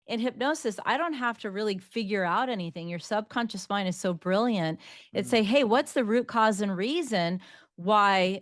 in hypnosis, I don't have to really figure out anything. Your subconscious mind is so brilliant. It's Mm. say, hey, what's the root cause and reason why,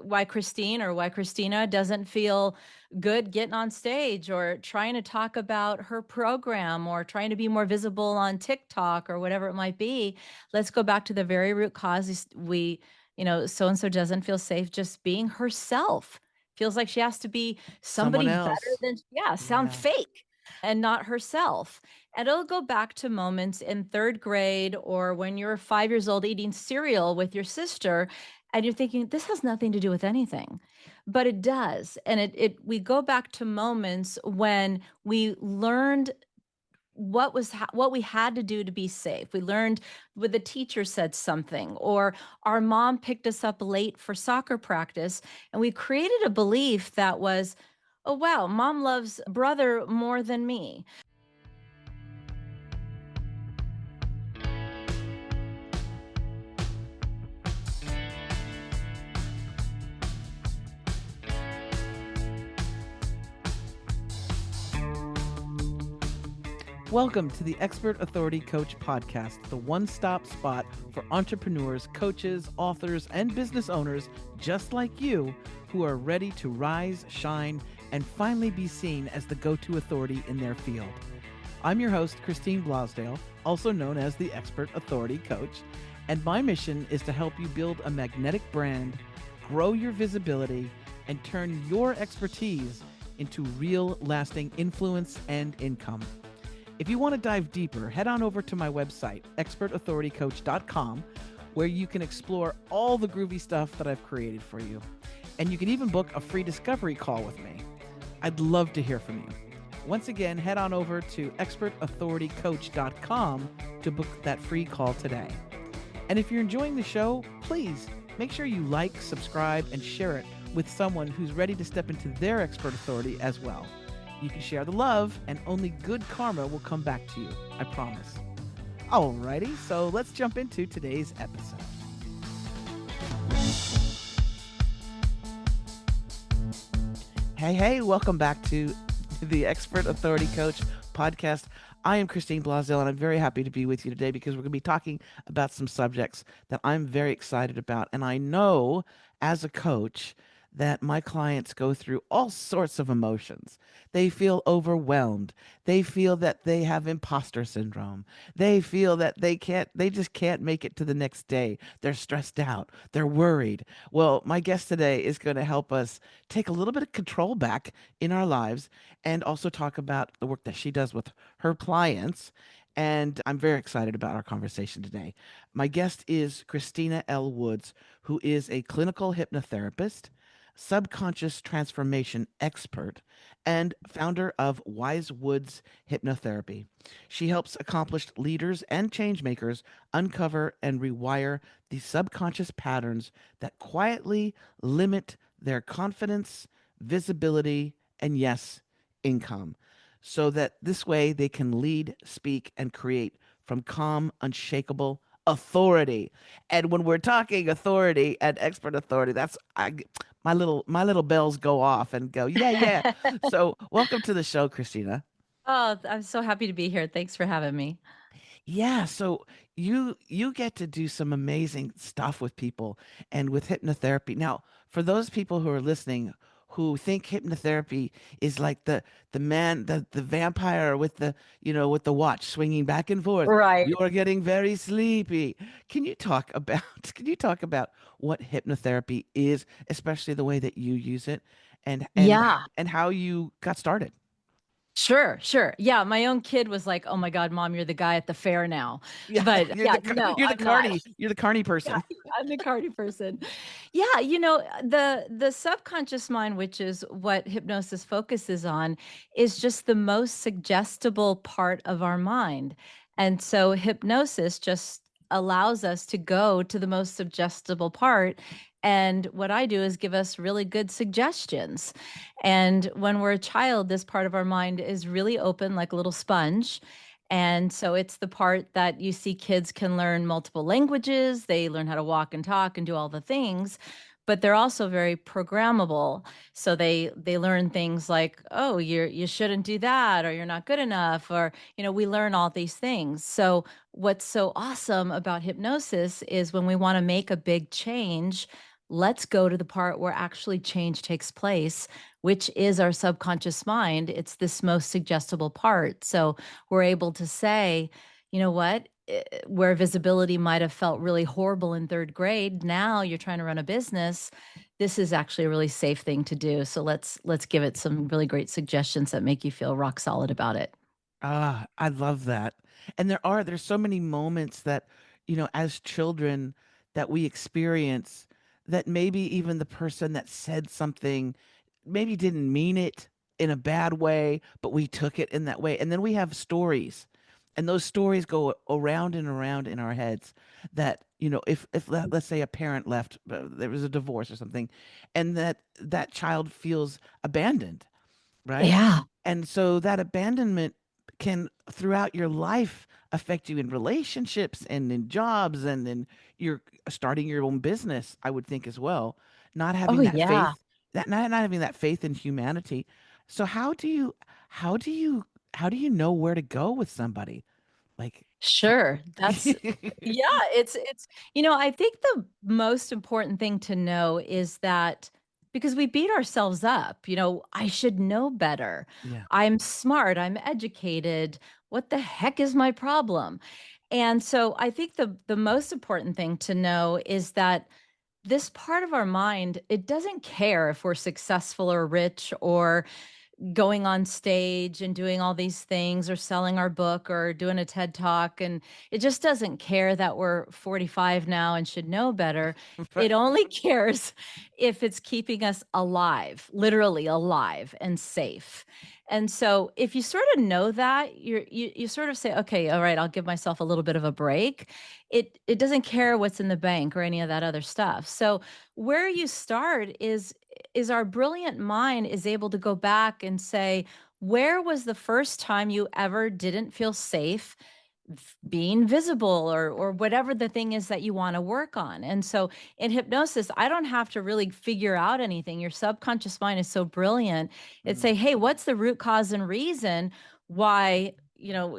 why Christine or why Christina doesn't feel good getting on stage or trying to talk about her program or trying to be more visible on TikTok or whatever it might be. Let's go back to the very root cause. So and so doesn't feel safe just being herself. Feels like she has to be Someone somebody better else. than, yeah, sound Yeah. fake and not herself. And it'll go back to moments in third grade or when you're 5 years old eating cereal with your sister and you're thinking, this has nothing to do with anything. But it does. And we go back to moments when we learned what we had to do to be safe. We learned when the teacher said something, or our mom picked us up late for soccer practice, and we created a belief that was, oh wow, mom loves brother more than me. Welcome to the Expert Authority Coach Podcast, the one-stop spot for entrepreneurs, coaches, authors, and business owners just like you who are ready to rise, shine, and finally be seen as the go-to authority in their field. I'm your host, Christine Blosdale, also known as the Expert Authority Coach, and my mission is to help you build a magnetic brand, grow your visibility, and turn your expertise into real, lasting influence and income. If you want to dive deeper, head on over to my website, expertauthoritycoach.com, where you can explore all the groovy stuff that I've created for you. And you can even book a free discovery call with me. I'd love to hear from you. Once again, head on over to expertauthoritycoach.com to book that free call today. And if you're enjoying the show, please make sure you like, subscribe, and share it with someone who's ready to step into their expert authority as well. You can share the love, and only good karma will come back to you. I promise. Alrighty, so let's jump into today's episode. Hey, welcome back to the Expert Authority Coach Podcast. I am Christine Blosdale, and I'm very happy to be with you today because we're going to be talking about some subjects that I'm very excited about. And I know as a coach that my clients go through all sorts of emotions. They feel overwhelmed. They feel that they have imposter syndrome. They feel that they just can't make it to the next day. They're stressed out. They're worried. Well, my guest today is going to help us take a little bit of control back in our lives and also talk about the work that she does with her clients. And I'm very excited about our conversation today. My guest is Christina L. Woods, who is a clinical hypnotherapist, subconscious transformation expert, and founder of Wisewood Hypnotherapy. She helps accomplished leaders and changemakers uncover and rewire the subconscious patterns that quietly limit their confidence, visibility, and yes, income, so that this way they can lead, speak, and create from calm, unshakable authority. And when we're talking authority and expert authority, my little bells go off and go, yeah, yeah. So welcome to the show, Christina. Oh, I'm so happy to be here. Thanks for having me. Yeah, so you get to do some amazing stuff with people and with hypnotherapy. Now, for those people who are listening who think hypnotherapy is like the vampire with with the watch swinging back and forth. Right. You're getting very sleepy. Can you talk about what hypnotherapy is, especially the way that you use it Yeah. and how you got started? Sure, sure. Yeah, my own kid was like, "Oh my God, mom, you're the guy at the fair now." Yeah, But yeah, no, you're the I'm not. carny, you're the carny Yeah, person. I'm the cardi person. Yeah, the subconscious mind, which is what hypnosis focuses on, is just the most suggestible part of our mind. And so hypnosis just allows us to go to the most suggestible part. And what I do is give us really good suggestions. And when we're a child, this part of our mind is really open like a little sponge. And so it's the part that you see kids can learn multiple languages, they learn how to walk and talk and do all the things. but they're also very programmable. So they learn things like, oh, you shouldn't do that, or you're not good enough, or we learn all these things. So what's so awesome about hypnosis is when we want to make a big change, let's go to the part where actually change takes place, which is our subconscious mind. It's this most suggestible part. So we're able to say, you know what? Where visibility might have felt really horrible in third grade, now you're trying to run a business. This is actually a really safe thing to do. So let's give it some really great suggestions that make you feel rock solid about it. Ah, I love that. And there's so many moments that, as children that we experience that maybe even the person that said something maybe didn't mean it in a bad way, but we took it in that way. And then we have stories. And those stories go around and around in our heads that, if let's say a parent left, there was a divorce or something, and that child feels abandoned, right? Yeah. And so that abandonment can throughout your life affect you in relationships and in jobs and in your starting your own business, I would think as well. Not Oh having that yeah. faith, that not having that faith in humanity. So how do you how do you know where to go with somebody? Like how, Sure. That's yeah, I think the most important thing to know is that because we beat ourselves up, I should know better. yeah. I'm smart, I'm educated. What the heck is my problem? And so I think the most important thing to know is that this part of our mind, it doesn't care if we're successful or rich or going on stage and doing all these things or selling our book or doing a TED talk. And it just doesn't care that we're 45 now and should know better. It only cares if it's keeping us alive, literally alive and safe. And so if you sort of know that, you sort of say, okay, all right, I'll give myself a little bit of a break. It doesn't care what's in the bank or any of that other stuff. So where you start is our brilliant mind is able to go back and say, where was the first time you ever didn't feel safe being visible or whatever the thing is that you want to work on. And so in hypnosis, I don't have to really figure out anything. Your subconscious mind is so brilliant. It's Mm. say, hey, what's the root cause and reason why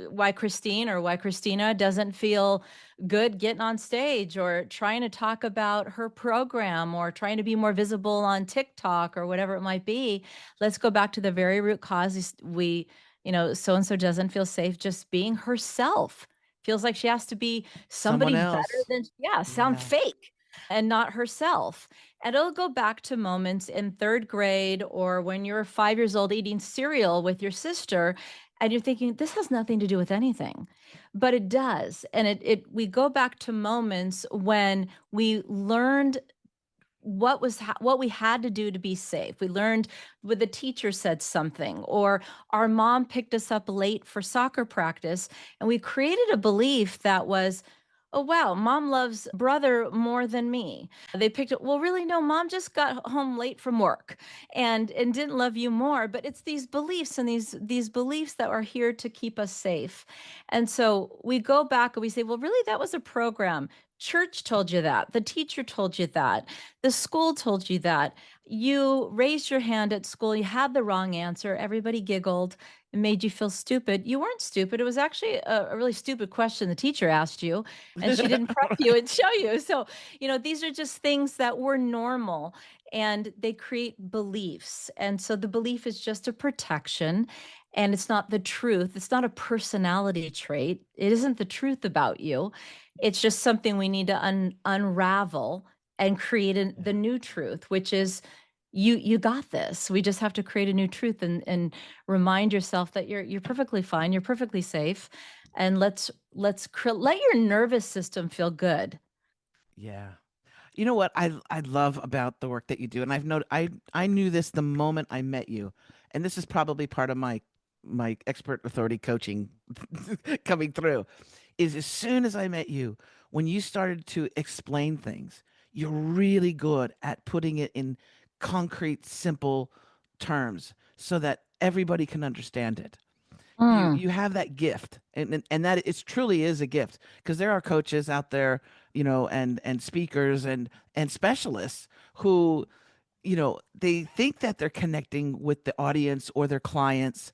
why Christine or why Christina doesn't feel good getting on stage or trying to talk about her program or trying to be more visible on TikTok or whatever it might be. Let's go back to the very root cause. So and so doesn't feel safe just being herself. Feels like she has to be Someone somebody better else. than, yeah, sound Yeah. fake and not herself. And it'll go back to moments in third grade or when you're 5 years old eating cereal with your sister and you're thinking, this has nothing to do with anything. But it does. And we go back to moments when we learned what we had to do to be safe. We learned when the teacher said something, or our mom picked us up late for soccer practice, and we created a belief that was, oh wow, mom loves brother more than me. They picked it, well, really, no, mom just got home late from work and didn't love you more. But it's these beliefs and these beliefs that are here to keep us safe. And so we go back and we say, well, really, that was a program. Church told you that. The teacher told you that. The school told you that. You raised your hand at school, you had the wrong answer, everybody giggled. It made you feel stupid. You weren't stupid. It was actually a really stupid question the teacher asked you, and she didn't prep you and show you. So, these are just things that were normal and they create beliefs. And so the belief is just a protection and it's not the truth. It's not a personality trait. It isn't the truth about you. It's just something we need to unravel and create the Yeah. new truth, which is you got this. We just have to create a new truth and remind yourself that you're perfectly fine, you're perfectly safe, and let your nervous system feel good. Yeah. You know what I love about the work that you do, and I knew this the moment I met you, and this is probably part of my expert authority coaching coming through, is as soon as I met you, when you started to explain things, you're really good at putting it in concrete, simple terms so that everybody can understand it. You Mm, you have that gift, and that it truly is a gift because there are coaches out there. and speakers and specialists who, they think that they're connecting with the audience or their clients,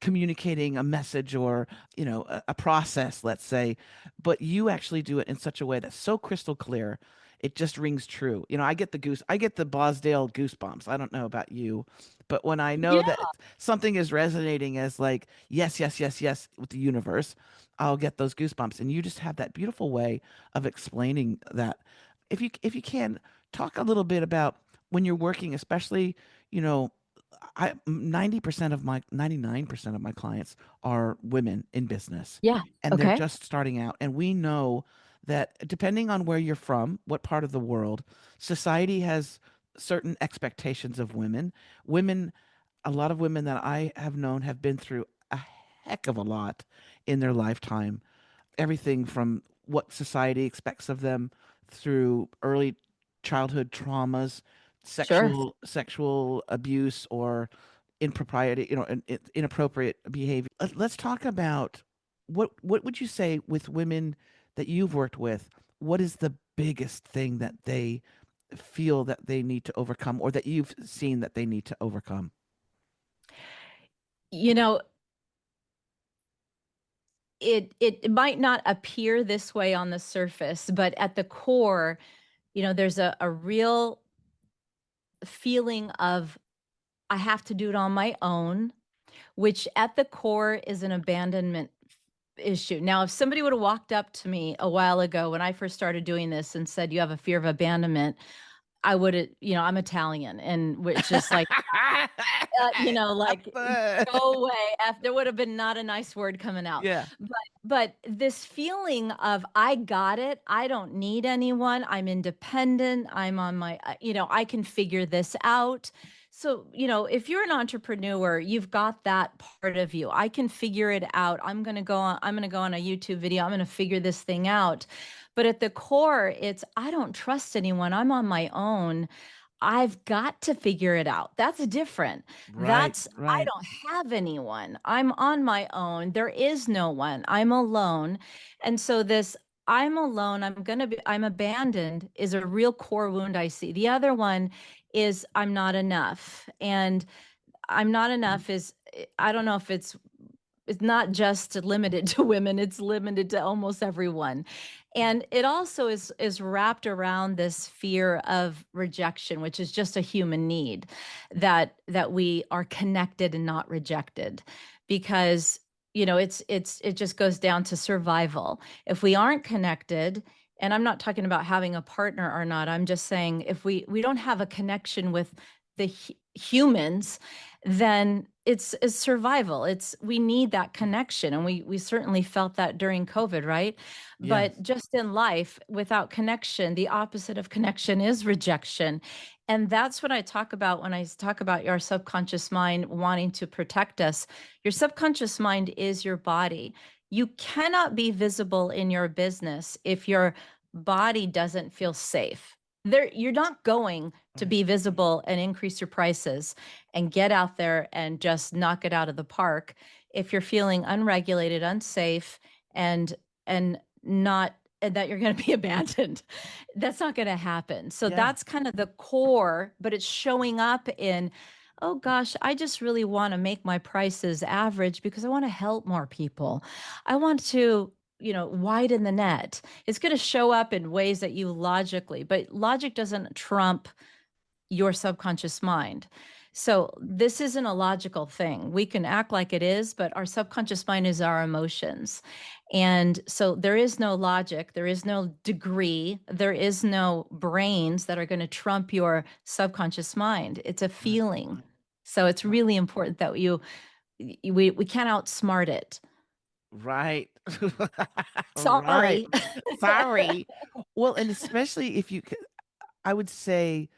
communicating a message or a process, let's say, but you actually do it in such a way that's so crystal clear, it just rings true. I get the Blosdale goosebumps. I don't know about you, but when I know Yeah. that something is resonating as like yes, yes, yes, yes with the universe, I'll get those goosebumps. And you just have that beautiful way of explaining that. If you can talk a little bit about when you're working, especially, you know, I 90% of my 99% of my clients are women in business, Yeah. and they're Okay. just starting out. And we know that depending on where you're from, what part of the world, society has certain expectations of women. Women, a lot of women that I have known have been through a heck of a lot in their lifetime, everything from what society expects of them through early childhood traumas, Sure. sexual abuse or impropriety, inappropriate behavior. Let's talk about what would you say with women that you've worked with? What is the biggest thing that they feel that they need to overcome or that you've seen that they need to overcome? You know, it might not appear this way on the surface, but at the core, there's a real feeling of I have to do it on my own, which at the core is an abandonment issue. Now, if somebody would have walked up to me a while ago when I first started doing this and said, "You have a fear of abandonment," I would have, I'm Italian, and which is like, like go away. There would have been not a nice word coming out. Yeah. But this feeling of I got it, I don't need anyone, I'm independent, I'm on my, I can figure this out. So, if you're an entrepreneur, you've got that part of you. I can figure it out. I'm going to go on a YouTube video. I'm going to figure this thing out. But at the core, it's I don't trust anyone. I'm on my own. I've got to figure it out. That's different. Right, That's I right. don't have anyone. I'm on my own. There is no one. I'm alone. And so this I'm alone, I'm abandoned is a real core wound I see. The other one is I'm not enough. And I'm not enough is I don't know if it's not just limited to women, it's limited to almost everyone. And it also is wrapped around this fear of rejection, which is just a human need, that we are connected and not rejected. Because it just goes down to survival. If we aren't connected, and I'm not talking about having a partner or not, I'm just saying if we don't have a connection with the humans, then it's survival. It's we need that connection, and we certainly felt that during COVID, right? Yes. But just in life, without connection, the opposite of connection is rejection. And that's what I talk about when I talk about your subconscious mind wanting to protect us. Your subconscious mind is your body. You cannot be visible in your business if your body doesn't feel safe. You're not going to Right. be visible and increase your prices and get out there and just knock it out of the park if you're feeling unregulated, unsafe, and not and that you're going to be abandoned. That's not going to happen. So Yeah. that's kind of the core, but it's showing up in, oh gosh, I just really want to make my prices average because I want to help more people. I want to, widen the net. It's going to show up in ways that you logically, but logic doesn't trump your subconscious mind. So this isn't a logical thing. We can act like it is, but our subconscious mind is our emotions. And so there is no logic, there is no degree, there is no brains that are going to trump your subconscious mind. It's a Right. feeling. So it's really important that we can't outsmart it. Right. Right. Sorry. Sorry. Well, and especially if I would say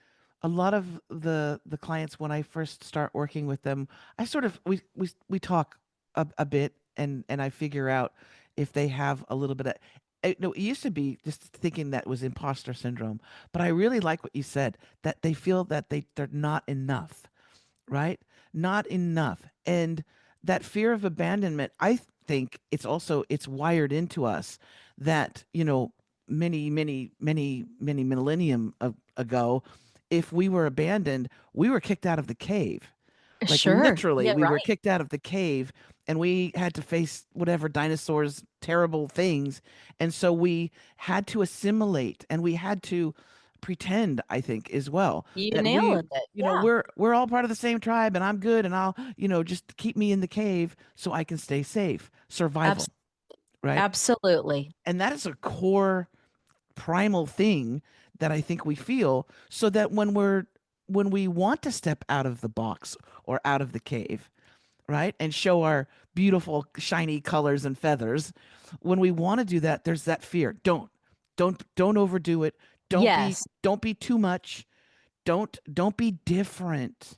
a lot of the clients when I first start working with them, I sort of we talk a bit and I figure out if they have a little bit of no, it used to be just thinking that was imposter syndrome, but I really like what you said that they feel that they're not enough, right? Not enough. And that fear of abandonment, I think it's wired into us that, many millennium ago, if we were abandoned, we were kicked out of the cave. Like Sure. literally, Yeah, we were right. kicked out of the cave and we had to face whatever dinosaurs' terrible things. And so we had to assimilate and we had to pretend, I think, as well, You that we, nailed it. you know, Yeah, we're all part of the same tribe and I'm good and I'll, just keep me in the cave so I can stay safe. abs- Survival, right? absolutely. And that is a core primal thing that I think we feel, so that when we want to step out of the box or out of the cave, right? And show our beautiful shiny colors and feathers, when we want to do that, there's that fear. Don't overdo it. Yes. Don't be too much. Don't be different.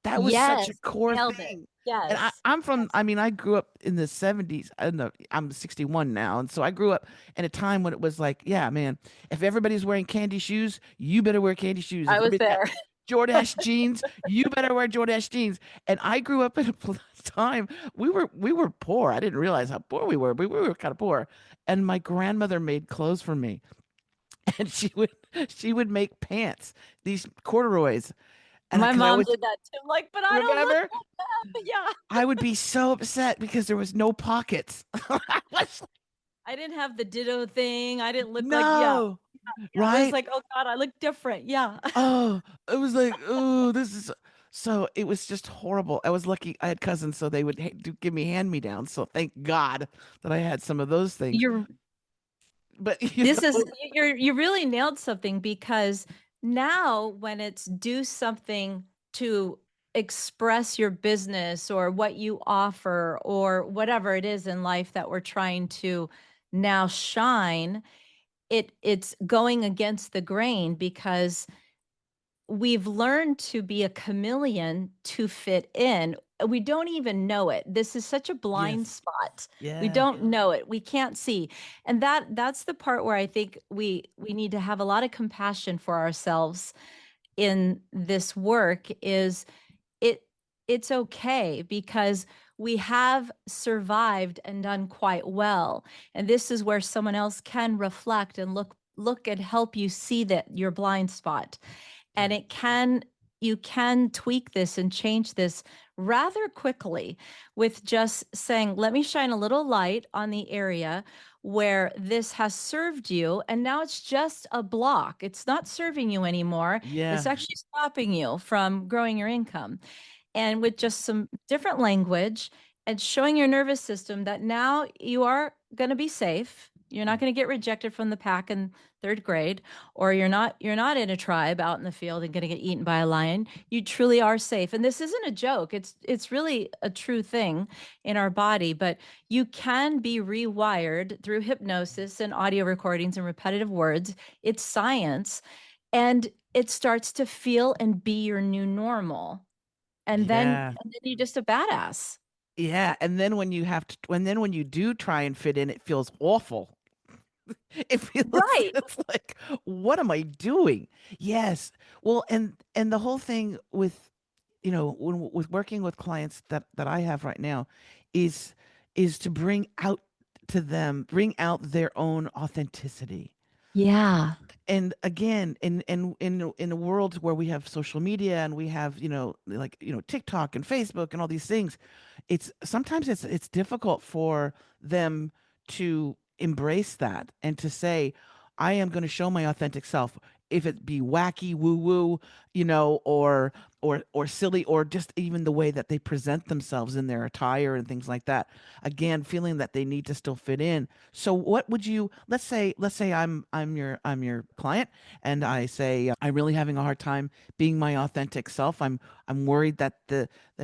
That was such a Yes. core Nailed it. thing. And Yes. I'm from, Yes. I mean, I grew up in the 70s. I don't know, I'm 61 now. And so I grew up in a time when it was like, yeah, man, if everybody's wearing candy shoes, you better wear candy shoes. If I was everybody's got there. Jordache jeans, you better wear Jordache jeans. And I grew up in a time we were poor. I didn't realize how poor we were, but we were kind of poor. And my grandmother made clothes for me. And she would make pants, these corduroys. And I, My cause I mom was, did that too. I'm like, but I don't look remember? like that. Yeah. I would be so upset because there was no pockets. I was like, I didn't have the ditto thing. I didn't look like, yeah. no, Yeah. I was right? like, oh God, I look different. Yeah. Oh, it was like, oh, this is so. It was just horrible. I was lucky. I had cousins, so they would give me hand me downs. So thank God that I had some of those things. You're But This is you really nailed something because now when it's do something to express your business or what you offer or whatever it is in life that we're trying to now shine, it's going against the grain because we've learned to be a chameleon to fit in. We don't even know it. This is such a blind yes, spot. We yeah, don't know it. We can't see. And that's the part where I think we need to have a lot of compassion for ourselves in this work is it it's okay because we have survived and done quite well. And this is where someone else can reflect and look and help you see that your blind spot and yeah, it can you can tweak this and change this rather quickly with just saying let me shine a little light on the area where this has served you and now it's just a block, it's not serving you anymore, it's yeah, actually stopping you from growing your income. And with just some different language and showing your nervous system that now you are going to be safe. You're not going to get rejected from the pack in third grade, or you're not in a tribe out in the field and going to get eaten by a lion. You truly are safe. And this isn't a joke. It's really a true thing in our body, but you can be rewired through hypnosis and audio recordings and repetitive words. It's science and it starts to feel and be your new normal and then yeah. you're just a badass. Yeah, and then when you have to, and then when you do try and fit in, it feels awful. It feels Right. it's like, what am I doing? Yes. Well, and the whole thing with, with working with clients that I have right now is to bring out their own authenticity. Yeah. And again, in a world where we have social media and we have, like, TikTok and Facebook and all these things, it's sometimes it's difficult for them to embrace that and to say, I am going to show my authentic self, if it be wacky woo woo, or silly, or just even the way that they present themselves in their attire and things like that. Again, feeling that they need to still fit in. So what would you, let's say I'm your client, and I say, I'm really having a hard time being my authentic self. I'm worried that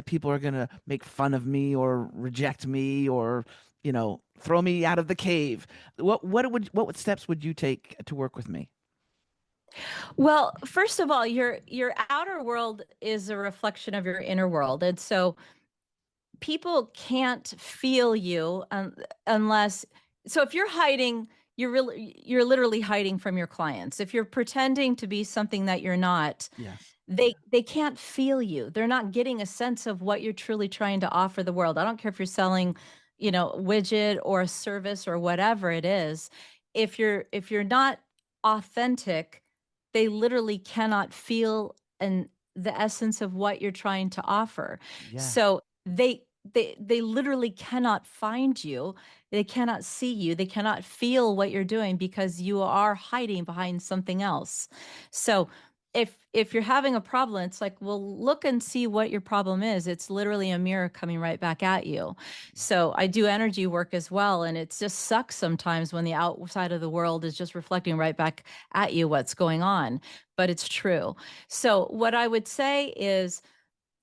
people are going to make fun of me or reject me, or throw me out of the cave. What steps would you take to work with me? Well, first of all, your outer world is a reflection of your inner world. And so people can't feel you unless so if you're hiding, you're literally hiding from your clients. If you're pretending to be something that you're not, Yes. they can't feel you. They're not getting a sense of what you're truly trying to offer the world. I don't care if you're selling, a widget or a service or whatever it is. if you're not authentic, they literally cannot feel and the essence of what you're trying to offer. Yeah. So they literally cannot find you. They cannot see you. They cannot feel what you're doing because you are hiding behind something else. So if you're having a problem, it's like, well, look and see what your problem is. It's literally a mirror coming right back at you. So I do energy work as well, and it just sucks sometimes when the outside of the world is just reflecting right back at you what's going on, but it's true. So what I would say is,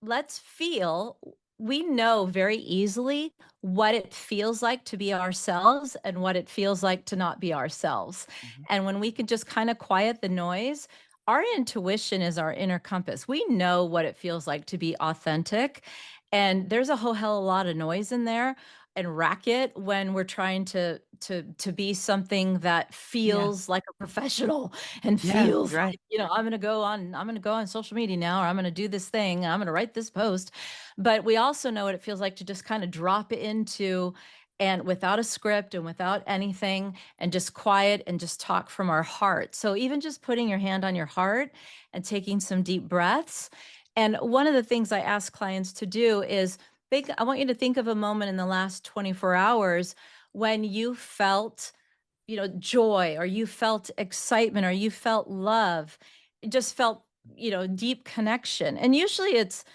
let's feel, we know very easily what it feels like to be ourselves and what it feels like to not be ourselves. Mhm. And when we can just kind of quiet the noise, our intuition is our inner compass. We know what it feels like to be authentic. And there's a whole hell of a lot of noise in there and racket when we're trying to be something that Yeah. feels like a professional and Yeah. feels You're right. like, I'm going to go on social media now, or I'm going to do this thing, I'm going to write this post. But we also know what it feels like to just kind of drop into, and without a script and without anything, and just quiet and just talk from our heart. So even just putting your hand on your heart and taking some deep breaths. And one of the things I ask clients to do is I want you to think of a moment in the last 24 hours when you felt, joy, or you felt excitement, or you felt love, just felt, deep connection. And usually it's,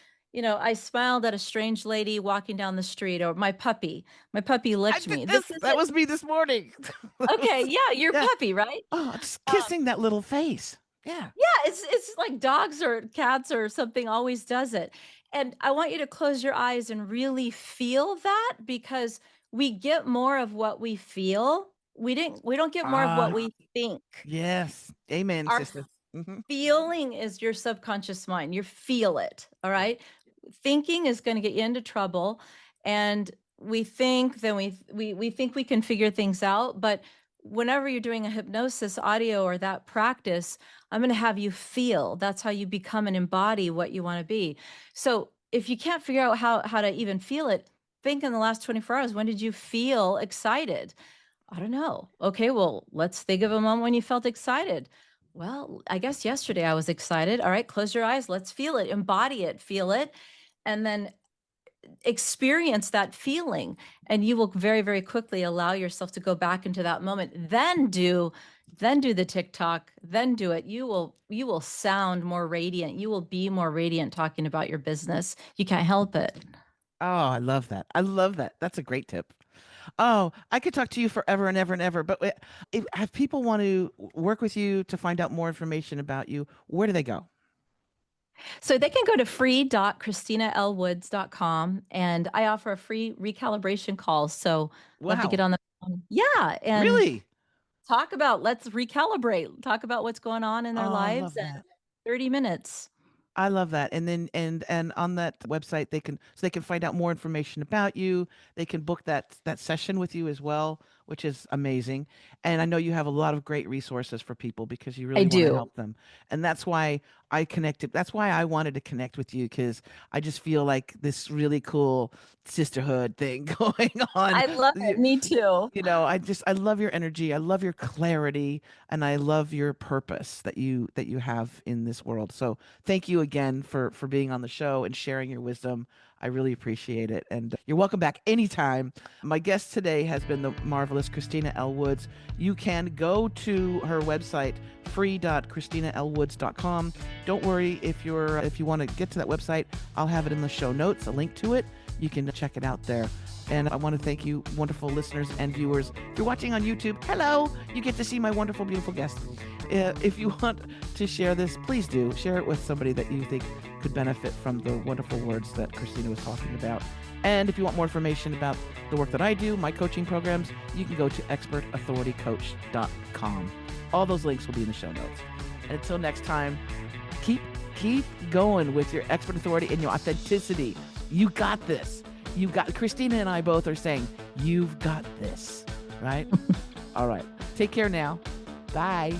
I smiled at a strange lady walking down the street, or my puppy I licked did me. This this. is That it. was me this morning. That Okay, was- yeah, your yeah. puppy, right? Oh, just Uh, kissing that little face. Yeah. yeah, it's like dogs or cats or something always does it. And I want you to close your eyes and really feel that, because we get more of what we feel. We don't get more of what Ah, we think. yes. Amen, Our sister. Hmm. feeling is your subconscious mind. You feel it. All right. Thinking is going to get you into trouble. And we think, then we think we can figure things out. But whenever you're doing a hypnosis audio or that practice, I'm going to have you feel. That's how you become and embody what you want to be. So if you can't figure out how to even feel it, think in the last 24 hours, when did you feel excited? I don't know. Okay, well, let's think of a moment when you felt excited. Well, I guess yesterday I was excited. All right, close your eyes. Let's feel it, embody it, feel it, and then experience that feeling. And you will very, very quickly allow yourself to go back into that moment. Then do the TikTok, then do it. You will sound more radiant. You will be more radiant talking about your business. You can't help it. Oh, I love that. I love that. That's a great tip. Oh, I could talk to you forever and ever and ever. But if people want to work with you to find out more information about you, where do they go? So they can go to free.christinalwoods.com, and I offer a free recalibration call. So love to get Wow. on the phone. Yeah. And Really? let's recalibrate, talk about what's going on in Oh, their I lives love in that. 30 minutes. I love that. And then and on that website they can find out more information about you. They can book that session with you as well, which is amazing. And I know you have a lot of great resources for people because you I really want to do. help them. And that's why I connected. That's why I wanted to connect with you, because I just feel like this really cool sisterhood thing going on. I love it. Me too. I love your energy. I love your clarity, and I love your purpose that you have in this world. So thank you again for being on the show and sharing your wisdom. I really appreciate it. And you're welcome back anytime. My guest today has been the marvelous Christina L. Woods. You can go to her website, free.christinalwoods.com. Don't worry if you want to get to that website, I'll have it in the show notes, a link to it. You can check it out there. And I want to thank you, wonderful listeners and viewers. If you're watching on YouTube, hello! You get to see my wonderful, beautiful guest. If you want to share this, please do. Share it with somebody that you think could benefit from the wonderful words that Christina was talking about. And if you want more information about the work that I do, my coaching programs, you can go to expertauthoritycoach.com. All those links will be in the show notes. And until next time, keep going with your expert authority and your authenticity. You got this. Christina and I both are saying, you've got this, right? All right. Take care now. Bye.